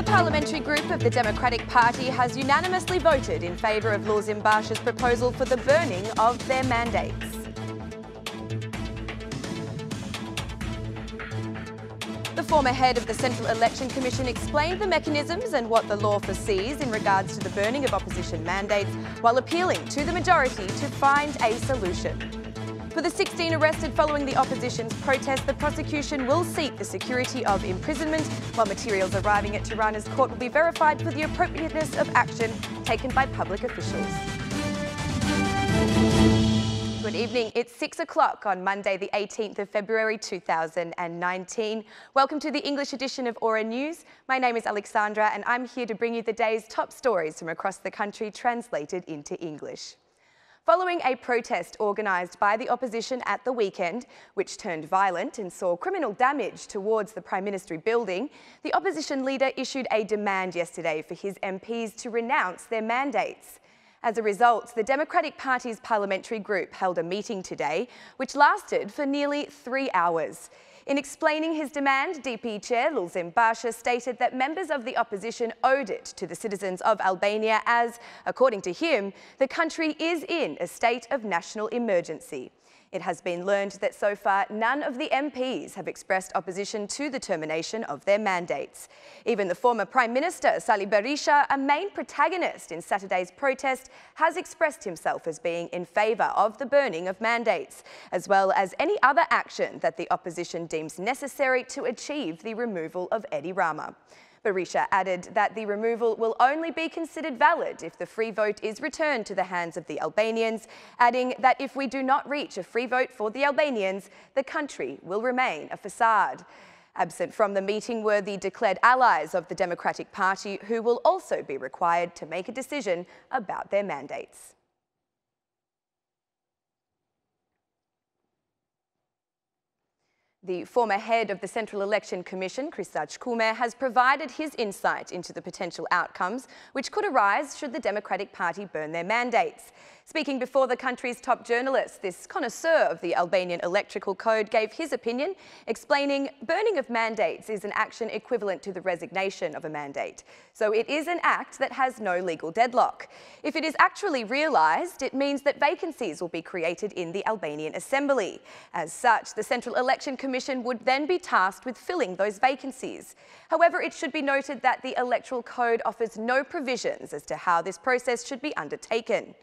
The parliamentary group of the Democratic Party has unanimously voted in favour of Lulz Mbasha's proposal for the burning of their mandates. The former head of the Central Election Commission explained the mechanisms and what the law foresees in regards to the burning of opposition mandates, while appealing to the majority to find a solution. For the 16 arrested following the opposition's protest, the prosecution will seek the security of imprisonment, while materials arriving at Tirana's court will be verified for the appropriateness of action taken by public officials. Good evening. It's 6 o'clock on Monday, the 18th of February 2019. Welcome to the English edition of Aura News. My name is Alexandra and I'm here to bring you the day's top stories from across the country translated into English. Following a protest organised by the opposition at the weekend, which turned violent and saw criminal damage towards the Prime Ministry building, the opposition leader issued a demand yesterday for his MPs to renounce their mandates. As a result, the Democratic Party's parliamentary group held a meeting today, which lasted for nearly 3 hours. In explaining his demand, DP Chair Lulz Mbasha stated that members of the opposition owed it to the citizens of Albania as, according to him, the country is in a state of national emergency. It has been learned that so far none of the MPs have expressed opposition to the termination of their mandates. Even the former Prime Minister, Sali Berisha, a main protagonist in Saturday's protest, has expressed himself as being in favour of the burning of mandates, as well as any other action that the opposition deems necessary to achieve the removal of Edi Rama. Berisha added that the removal will only be considered valid if the free vote is returned to the hands of the Albanians, adding that if we do not reach a free vote for the Albanians, the country will remain a facade. Absent from the meeting were the declared allies of the Democratic Party, who will also be required to make a decision about their mandates. The former head of the Central Election Commission, Kristaj Kume, has provided his insight into the potential outcomes which could arise should the Democratic Party burn their mandates. Speaking before the country's top journalists, this connoisseur of the Albanian electoral code gave his opinion, explaining burning of mandates is an action equivalent to the resignation of a mandate. So it is an act that has no legal deadlock. If it is actually realised, it means that vacancies will be created in the Albanian Assembly. As such, the Central Election Commission would then be tasked with filling those vacancies. However, it should be noted that the Electoral Code offers no provisions as to how this process should be undertaken.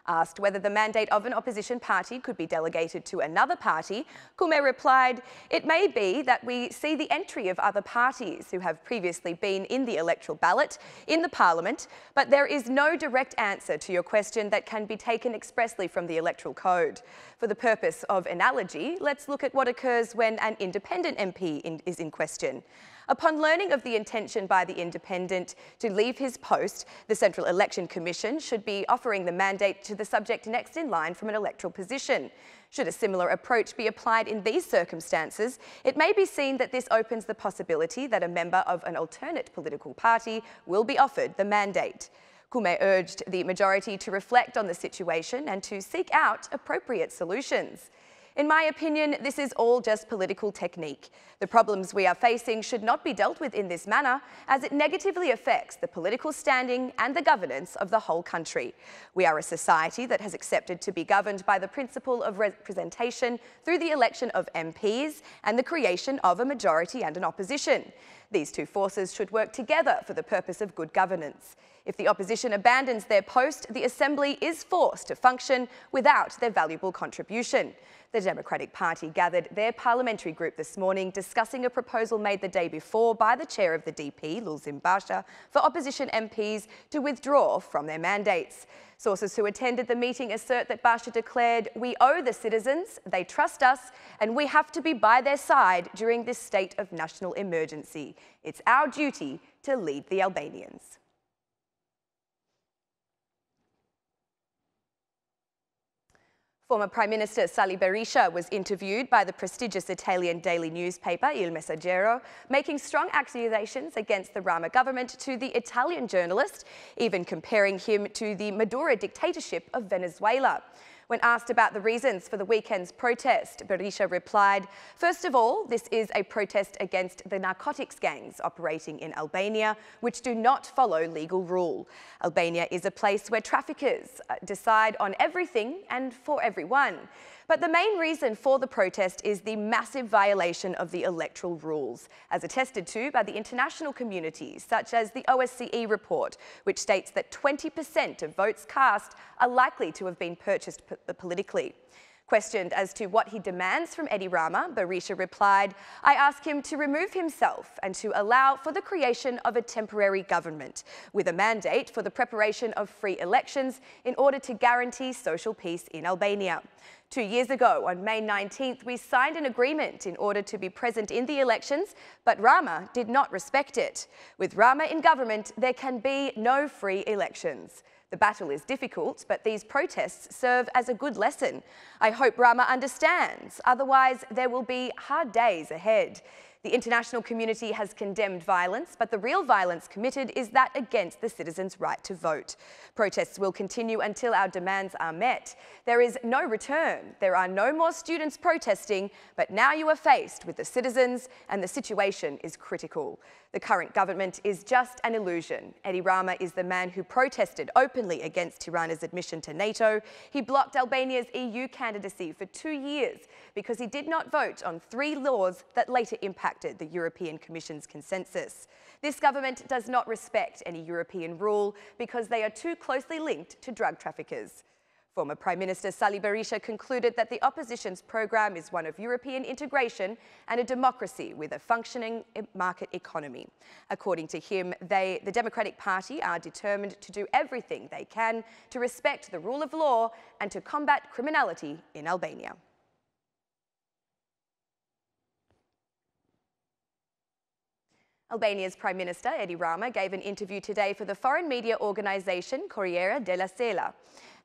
Asked whether the mandate of an opposition party could be delegated to another party, Kume replied, "It may be that we see the entry of other parties who have previously been in the electoral ballot in the parliament, but there is no direct answer to your question that can be taken expressly from the Electoral Code. For the purpose of analogy, let's look at what occurs when an independent MP is in question. Upon learning of the intention by the independent to leave his post, the Central Election Commission should be offering the mandate to the subject next in line from an electoral position. Should a similar approach be applied in these circumstances, it may be seen that this opens the possibility that a member of an alternate political party will be offered the mandate." Kume urged the majority to reflect on the situation and to seek out appropriate solutions. "In my opinion, this is all just political technique. The problems we are facing should not be dealt with in this manner, as it negatively affects the political standing and the governance of the whole country. We are a society that has accepted to be governed by the principle of representation through the election of MPs and the creation of a majority and an opposition. These two forces should work together for the purpose of good governance. If the opposition abandons their post, the Assembly is forced to function without their valuable contribution." The Democratic Party gathered their parliamentary group this morning discussing a proposal made the day before by the chair of the DP, Lulz Mbasha, for opposition MPs to withdraw from their mandates. Sources who attended the meeting assert that Basha declared, "We owe the citizens, they trust us, and we have to be by their side during this state of national emergency. It's our duty to lead the Albanians." Former Prime Minister Sali Berisha was interviewed by the prestigious Italian daily newspaper Il Messaggero, making strong accusations against the Rama government to the Italian journalist, even comparing him to the Maduro dictatorship of Venezuela. When asked about the reasons for the weekend's protest, Berisha replied, "First of all, this is a protest against the narcotics gangs operating in Albania, which do not follow legal rule. Albania is a place where traffickers decide on everything and for everyone. But the main reason for the protest is the massive violation of the electoral rules, as attested to by the international community, such as the OSCE report, which states that 20% of votes cast are likely to have been purchased politically." Questioned as to what he demands from Edi Rama, Berisha replied, "I ask him to remove himself and to allow for the creation of a temporary government with a mandate for the preparation of free elections in order to guarantee social peace in Albania. 2 years ago, on May 19th, we signed an agreement in order to be present in the elections, but Rama did not respect it. With Rama in government, there can be no free elections. The battle is difficult, but these protests serve as a good lesson. I hope Rama understands, otherwise there will be hard days ahead. The international community has condemned violence, but the real violence committed is that against the citizens' right to vote. Protests will continue until our demands are met. There is no return. There are no more students protesting, but now you are faced with the citizens and the situation is critical. The current government is just an illusion. Edi Rama is the man who protested openly against Tirana's admission to NATO. He blocked Albania's EU candidacy for 2 years because he did not vote on 3 laws that later impacted the European Commission's consensus. This government does not respect any European rule because they are too closely linked to drug traffickers. Former Prime Minister Sali Berisha concluded that the opposition's program is one of European integration and a democracy with a functioning market economy. According to him, the Democratic Party are determined to do everything they can to respect the rule of law and to combat criminality in Albania. Albania's Prime Minister Edi Rama gave an interview today for the foreign media organisation Corriere della Sera.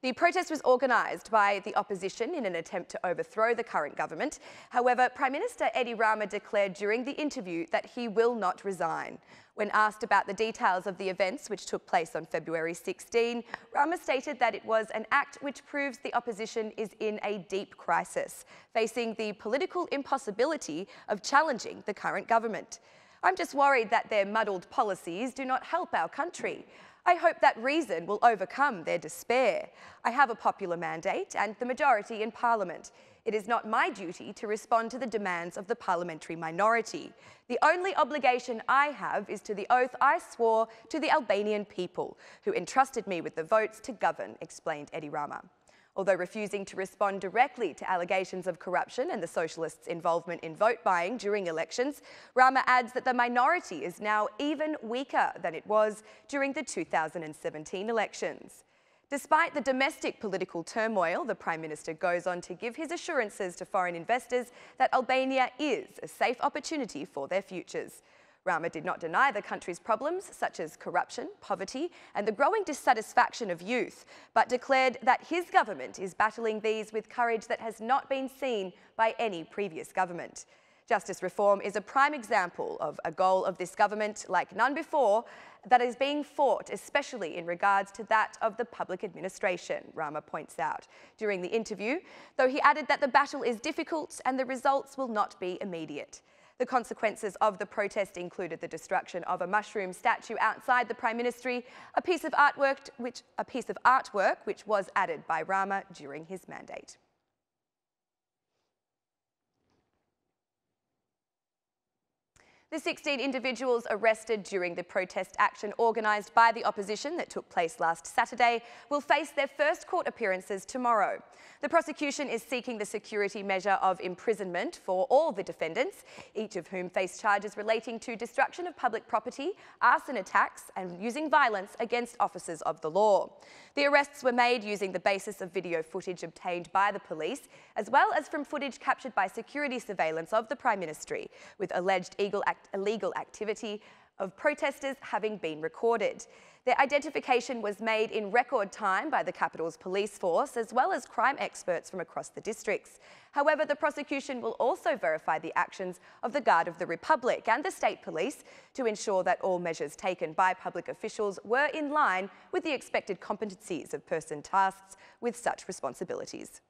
The protest was organised by the opposition in an attempt to overthrow the current government. However, Prime Minister Edi Rama declared during the interview that he will not resign. When asked about the details of the events which took place on February 16, Rama stated that it was an act which proves the opposition is in a deep crisis, facing the political impossibility of challenging the current government. "I'm just worried that their muddled policies do not help our country. I hope that reason will overcome their despair. I have a popular mandate and the majority in Parliament. It is not my duty to respond to the demands of the parliamentary minority. The only obligation I have is to the oath I swore to the Albanian people, who entrusted me with the votes to govern," explained Edi Rama. Although refusing to respond directly to allegations of corruption and the Socialists' involvement in vote buying during elections, Rama adds that the minority is now even weaker than it was during the 2017 elections. Despite the domestic political turmoil, the Prime Minister goes on to give his assurances to foreign investors that Albania is a safe opportunity for their futures. Rama did not deny the country's problems, such as corruption, poverty, and the growing dissatisfaction of youth, but declared that his government is battling these with courage that has not been seen by any previous government. Justice reform is a prime example of a goal of this government, like none before, that is being fought, especially in regards to that of the public administration, Rama points out during the interview, though he added that the battle is difficult and the results will not be immediate. The consequences of the protest included the destruction of a mushroom statue outside the Prime Ministry, a piece of artwork which was added by Rama during his mandate. The 16 individuals arrested during the protest action organised by the opposition that took place last Saturday will face their first court appearances tomorrow. The prosecution is seeking the security measure of imprisonment for all the defendants, each of whom face charges relating to destruction of public property, arson attacks and using violence against officers of the law. The arrests were made using the basis of video footage obtained by the police, as well as from footage captured by security surveillance of the Prime Ministry, with alleged illegal activity of protesters having been recorded. Their identification was made in record time by the capital's police force, as well as crime experts from across the districts. However, the prosecution will also verify the actions of the Guard of the Republic and the state police to ensure that all measures taken by public officials were in line with the expected competencies of person tasked with such responsibilities.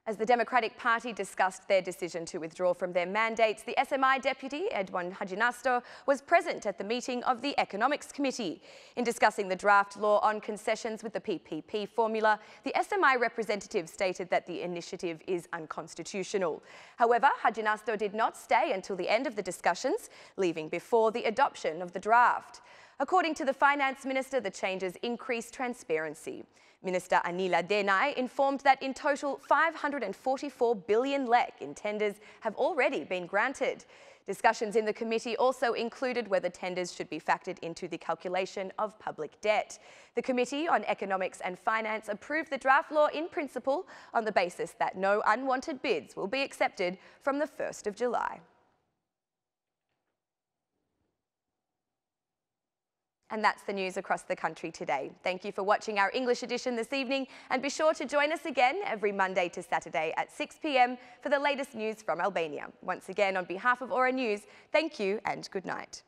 As the Democratic Party discussed their decision to withdraw from their mandates, the SMI deputy, Edwin Hadjinasto, was present at the meeting of the Economics Committee. In discussing the draft law on concessions with the PPP formula, the SMI representative stated that the initiative is unconstitutional. However, Hadjinasto did not stay until the end of the discussions, leaving before the adoption of the draft. According to the Finance Minister, the changes increase transparency. Minister Anila Denai informed that in total 544 billion lek in tenders have already been granted. Discussions in the committee also included whether tenders should be factored into the calculation of public debt. The Committee on Economics and Finance approved the draft law in principle on the basis that no unwanted bids will be accepted from the 1st of July. And that's the news across the country today. Thank you for watching our English edition this evening, and be sure to join us again every Monday to Saturday at 6 p.m. for the latest news from Albania. Once again, on behalf of Aura News, thank you and good night.